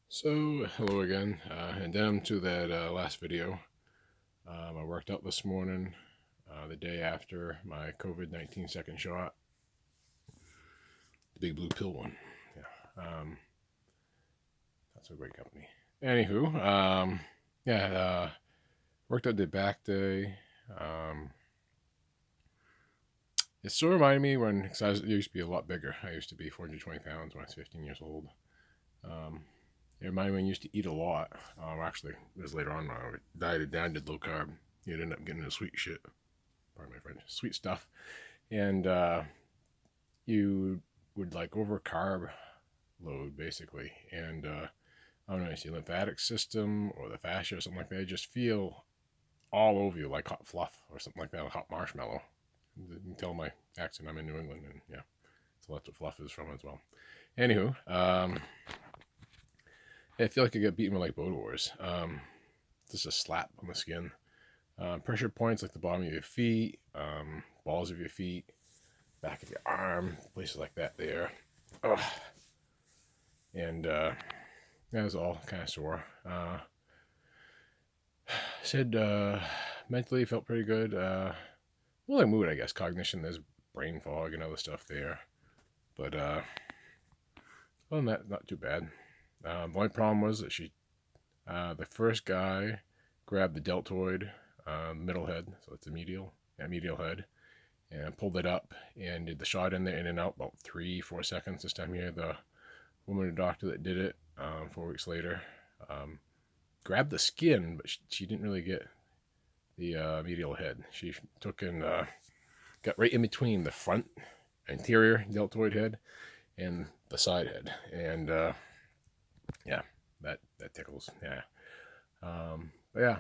So, hello again, and down to that last video. I worked out this morning, the day after my COVID-19 second shot, the big blue pill one. Yeah, that's a great company. Anywho, yeah, worked out the back day. It sort of reminded me when, cause I used to be a lot bigger. I used to be 420 pounds when I was 15 years old. It reminded me when you used to eat a lot. Actually, this was later on when I dieted down, did low carb. You'd end up getting the sweet shit. Pardon my French. Sweet stuff. And you would like over carb load basically. And I don't know, it's your lymphatic system or the fascia or something like that. Just feel all over you like hot fluff or something like that, like hot marshmallow. You can tell my accent, I'm in New England, and yeah, so that's what fluff is from as well. Anywho, I feel like I got beaten with like Boat Wars. Just a slap on the skin. Pressure points like the bottom of your feet, balls of your feet, back of your arm, places like that there. Ugh. And that was all kind of sore. Said mentally felt pretty good. Well, like mood, I guess. Cognition, there's brain fog and other stuff there. But other than that, not too bad. The only problem was that the first guy grabbed the deltoid middle head, so it's the medial head, and pulled it up and did the shot in there, in and out, about 3-4 seconds this time here. The woman, the doctor that did it 4 weeks later, grabbed the skin, but she didn't really get the medial head. She took and got right in between the front anterior deltoid head and the side head, and yeah, that tickles. Yeah, but yeah,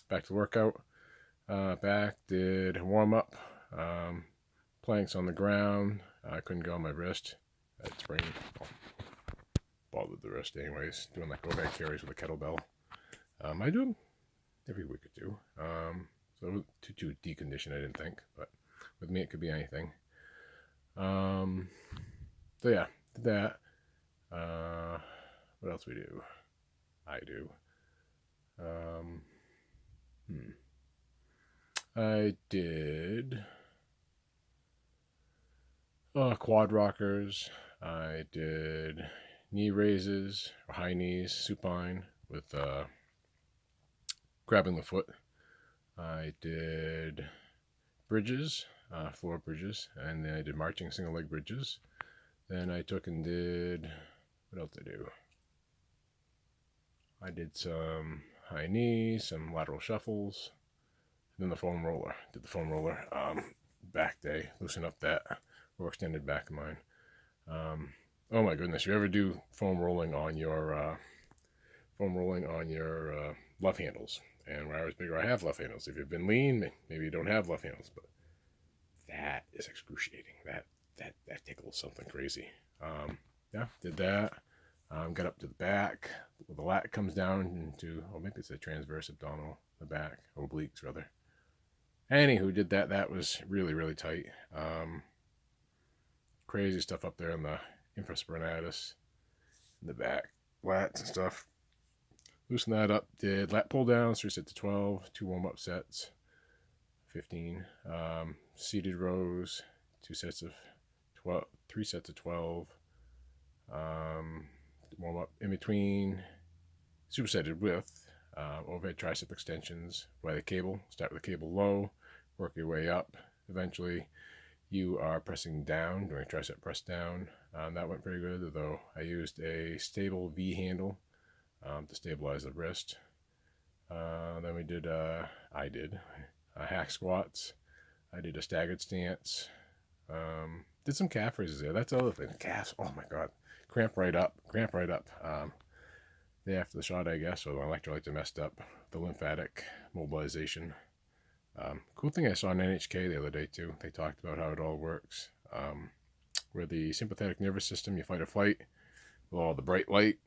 back to workout. Back, did warm up, planks on the ground. I couldn't go on my wrist. That sprain bothered the wrist, anyways. Doing like overhead carries with a kettlebell. I do them every week or two. So too deconditioned, I didn't think, but with me it could be anything. So yeah, did that. What else we do? I do. I did quad rockers. I did knee raises, or high knees, supine with grabbing the foot. I did bridges, floor bridges, and then I did marching single leg bridges. Then I took and did, what else did I do? I did some high knees, some lateral shuffles, and then the foam roller. Did the foam roller back day, loosen up that or extended back of mine. Oh my goodness, you ever do foam rolling on your love handles? And when I was bigger, I have love handles. If you've been lean, maybe you don't have love handles, but that is excruciating. That tickles something crazy. Yeah, did that. Got up to the back. The lat comes down into, oh, maybe it's a transverse abdominal, the back, obliques rather. Anywho, did that. That was really, really tight. Crazy stuff up there in the infraspinatus, in the back, lats and stuff. Loosen that up. Did lat pull downs, 3 sets of 12, 2 warm up sets, 15. Seated rows, 2 sets of 12, 3 sets of 12. Warm up in between, supersetted with overhead tricep extensions by the cable. Start with the cable low, work your way up. Eventually, you are pressing down, doing tricep press down. That went pretty good, although I used a stable V handle to stabilize the wrist. Then we did, I did hack squats. I did a staggered stance. Did some calf raises there. That's the other thing. Calves, oh my god. Cramp right up. Day after the shot, I guess, or the electrolytes are messed up. The lymphatic mobilization. Cool thing I saw on NHK the other day too. They talked about how it all works. Where the sympathetic nervous system, you fight or flight, with all the bright light.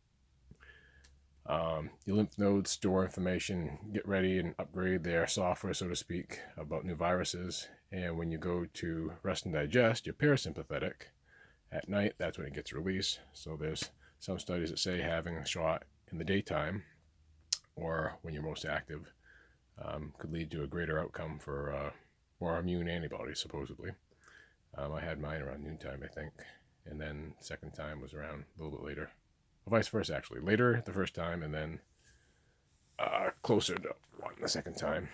Your lymph nodes store information, get ready and upgrade their software, so to speak, about new viruses. And when you go to rest and digest, your parasympathetic, at night, that's when it gets released. So there's some studies that say having a shot in the daytime or when you're most active could lead to a greater outcome for more immune antibodies, supposedly. I had mine around noontime, I think, and then second time was around a little bit later. Well, vice versa, actually. Later the first time, and then closer to one the second time.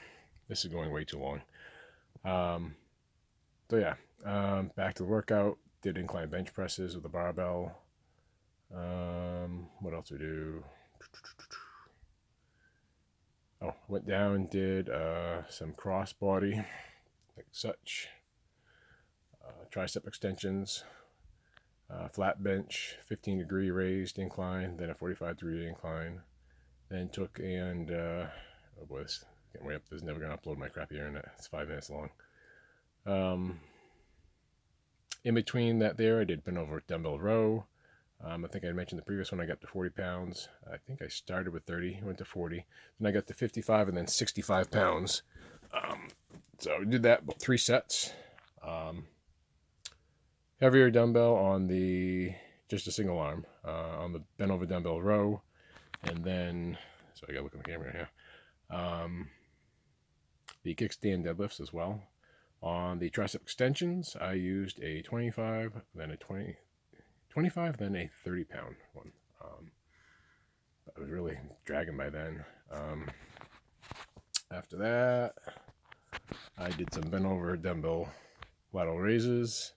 This is going way too long. So yeah, back to the workout. Did incline bench presses with the barbell. What else we do? Oh, went down and did some cross body, like such. Tricep extensions, flat bench, 15-degree raised incline, then a 45-degree incline. Then took and, oh boy, this getting way up. This is never going to upload my crappy internet. It's 5 minutes long. In between that there, I did bent over dumbbell row. I think I mentioned the previous one, I got to 40 pounds. I think I started with 30, went to 40. Then I got to 55 and then 65 pounds. So I did that about 3 sets. Heavier dumbbell on just a single arm, on the bent over dumbbell row. And then, so I gotta look at the camera here. The kickstand deadlifts as well. On the tricep extensions, I used a 25, then a 25, then a 30-pound one. I was really dragging by then. After that, I did some bent over dumbbell lateral raises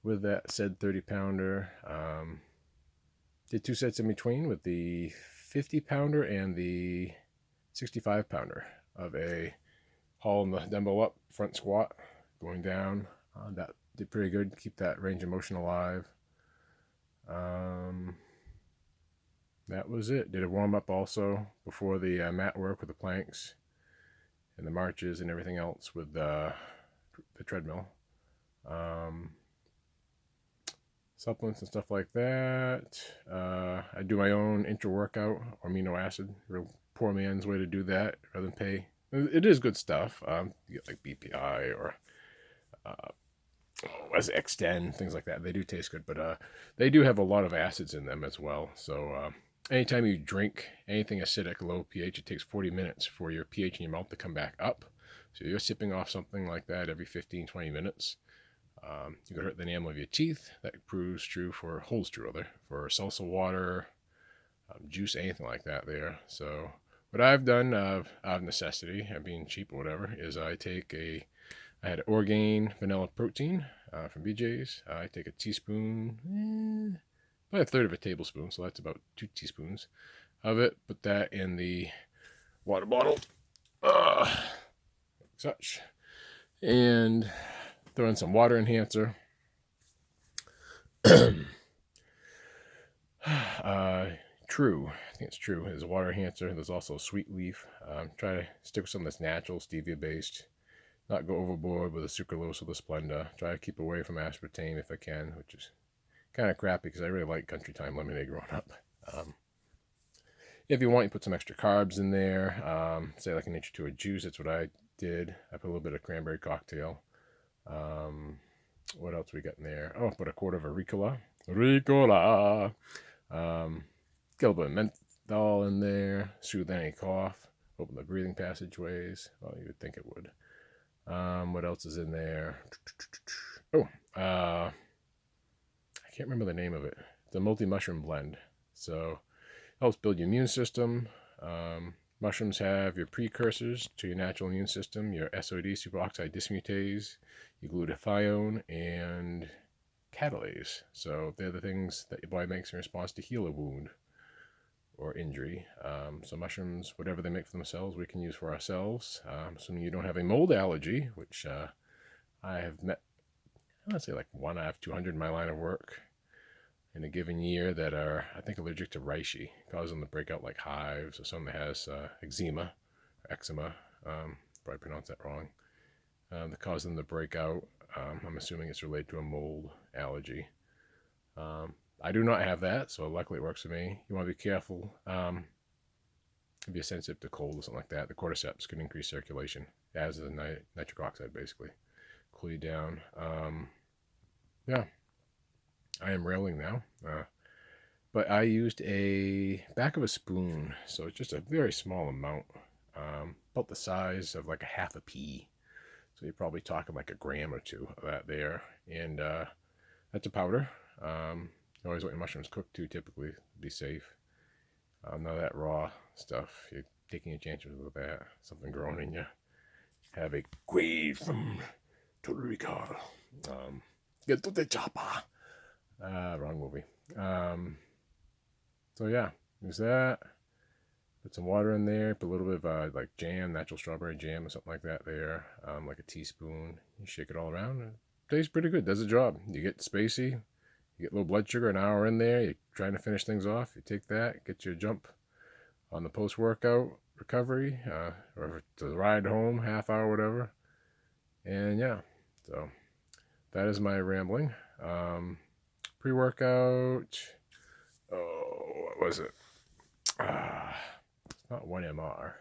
with that said 30-pounder. Did 2 sets in between with the 50-pounder and the 65-pounder of a hauling the dumbbell up, front squat, going down. That did pretty good. Keep that range of motion alive. That was it. Did a warm-up also before the mat work with the planks and the marches and everything else with the treadmill. Supplements and stuff like that. I do my own Intra workout, amino acid. Real poor man's way to do that rather than pay. It is good stuff. You get like BPI or X10, things like that. They do taste good, but they do have a lot of acids in them as well. So anytime you drink anything acidic, low pH, it takes 40 minutes for your pH in your mouth to come back up. So you're sipping off something like that every 15, 20 minutes. You could hurt the enamel of your teeth. That holds true for salsa water, juice, anything like that there. So what I've done out of necessity, being cheap or whatever, is I had Orgain vanilla protein from BJ's. I take a teaspoon, about a third of a tablespoon, so that's about 2 teaspoons of it. Put that in the water bottle, like such, and throw in some water enhancer. True, I think it's True. There's a water enhancer. There's also sweet leaf. Try to stick with something that's natural, stevia based. Not go overboard with the sucralose or the Splenda. Try to keep away from aspartame if I can, which is kind of crappy because I really like Country Time lemonade growing up. If you want, you put some extra carbs in there. Say like an inch or two of juice. That's what I did. I put a little bit of cranberry cocktail. What else we got in there? Oh, put a quarter of a Ricola. Get a little bit of menthol in there. Soothe any cough. Open the breathing passageways. Well, you would think it would. What else is in there? Oh, I can't remember the name of it. It's a multi-mushroom blend. So it helps build your immune system. Mushrooms have your precursors to your natural immune system, your SOD, superoxide dismutase, your glutathione, and catalase. So they're the things that your body makes in response to heal a wound or injury. So mushrooms, whatever they make for themselves, we can use for ourselves. Assuming you don't have a mold allergy, which I have met, I'd say like 1 out of 200 in my line of work in a given year that are, I think, allergic to reishi, causing them to break out like hives, or someone that has eczema, or eczema, probably pronounced that wrong, that cause them to break out. I'm assuming it's related to a mold allergy. I do not have that, so luckily it works for me. You want to be careful. If you're sensitive to cold or something like that, the cordyceps can increase circulation, as is nitric oxide, basically. Cool you down. Yeah. I am railing now. but I used a back of a spoon, so it's just a very small amount, about the size of like a half a pea. So you're probably talking like a gram or two of that there, and that's a powder. You always want your mushrooms cooked too, typically, to be safe. None of that raw stuff. You're taking a chance with that. Something growing in you. Have a quaid from Total Recall. Get to the chopper. Wrong movie. So yeah, use that. Put some water in there. Put a little bit of like jam, natural strawberry jam or something like that there. Like a teaspoon. You shake it all around. It tastes pretty good. Does the job. You get spacey. You get low blood sugar an hour in there. You're trying to finish things off. You take that, get your jump on the post-workout recovery, or the ride home, half hour, whatever. And yeah, so that is my rambling. Pre-workout. Oh, what was it? It's not 1MR. I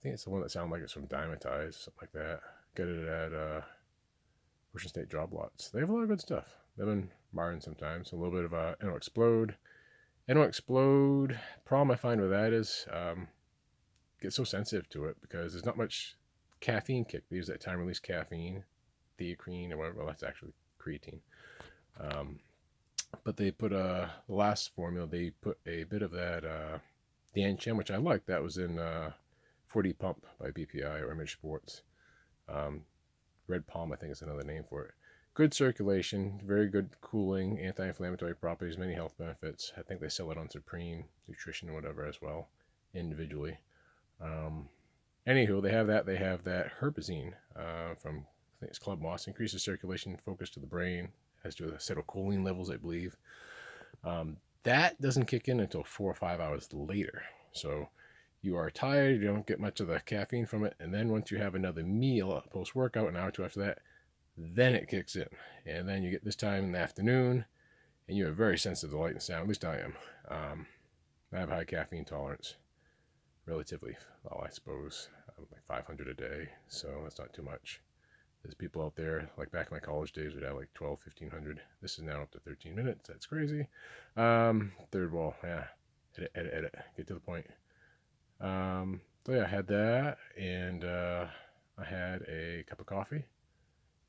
think it's the one that sounded like it's from Dymatize, something like that. Get it at Ocean State Job Lots. They have a lot of good stuff. They've been marring sometimes. A little bit of Intra Explode. Intra Explode. Problem I find with that is get so sensitive to it because there's not much caffeine kick. They use that time release caffeine, theocrine or whatever. Well, that's actually creatine. But they put the last formula. They put a bit of that Dancham, which I like. That was in 40 Pump by BPI or Image Sports. Red Palm, I think is another name for it. Good circulation, very good cooling, anti-inflammatory properties, many health benefits. I think they sell it on Supreme Nutrition or whatever as well, individually. Anywho, they have that. They have that Herbazine from, I think it's Club Moss. Increases circulation, focus to the brain, has to do with acetylcholine levels, I believe. That doesn't kick in until 4 or 5 hours later. So you are tired, you don't get much of the caffeine from it, and then once you have another meal post-workout, an hour or two after that, then it kicks in. And then you get this time in the afternoon, and you are very sensitive to light and sound. At least I am. I have high caffeine tolerance, relatively. Well, I suppose like 500 a day, so that's not too much. There's people out there, like back in my college days, would have like 12, 1500. This is now up to 13 minutes. That's crazy. Third wall, yeah. Edit. Get to the point. So yeah, I had that, and I had a cup of coffee,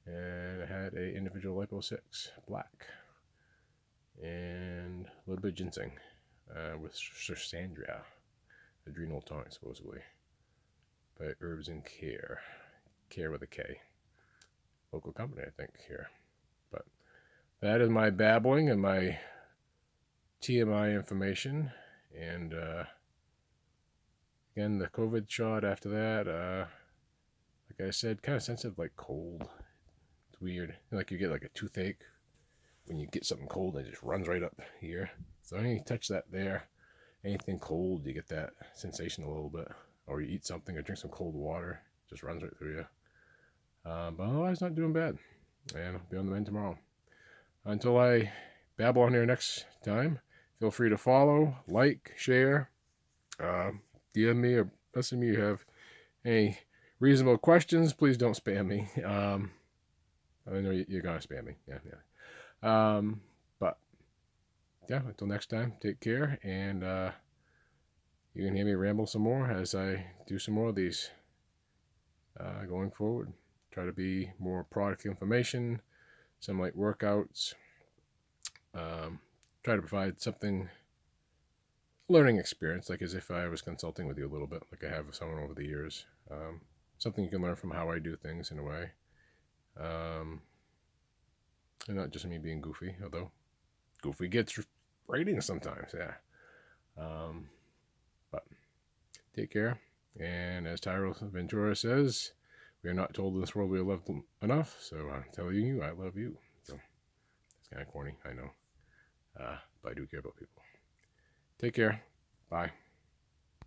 and I had a individual Lipo 6 black, and a little bit of ginseng with Sandria, adrenal tonic supposedly, by Herbs and Care with a K, local company I think here. But that is my babbling and my TMI information, and again, the COVID shot after that, like I said, kind of sensitive, like cold. It's weird. Like you get like a toothache when you get something cold and it just runs right up here. So when you touch that there, anything cold, you get that sensation a little bit. Or you eat something or drink some cold water, just runs right through you. But otherwise, not doing bad. And I'll be on the mend tomorrow. Until I babble on here next time, feel free to follow, like, share, DM me or message me if you have any reasonable questions. Please don't spam me. I know you're going to spam me. Yeah. But yeah, until next time, take care. And you can hear me ramble some more as I do some more of these going forward. Try to be more product information, some like workouts. Try to provide something learning experience, like as if I was consulting with you a little bit, like I have with someone over the years. Something you can learn from how I do things in a way. And not just me being goofy, although goofy gets ratings sometimes, yeah. But take care. And as Tyro Ventura says, we are not told in this world we are loved enough, so I'm telling you, I love you. So it's kind of corny, I know. But I do care about people. Take care. Bye.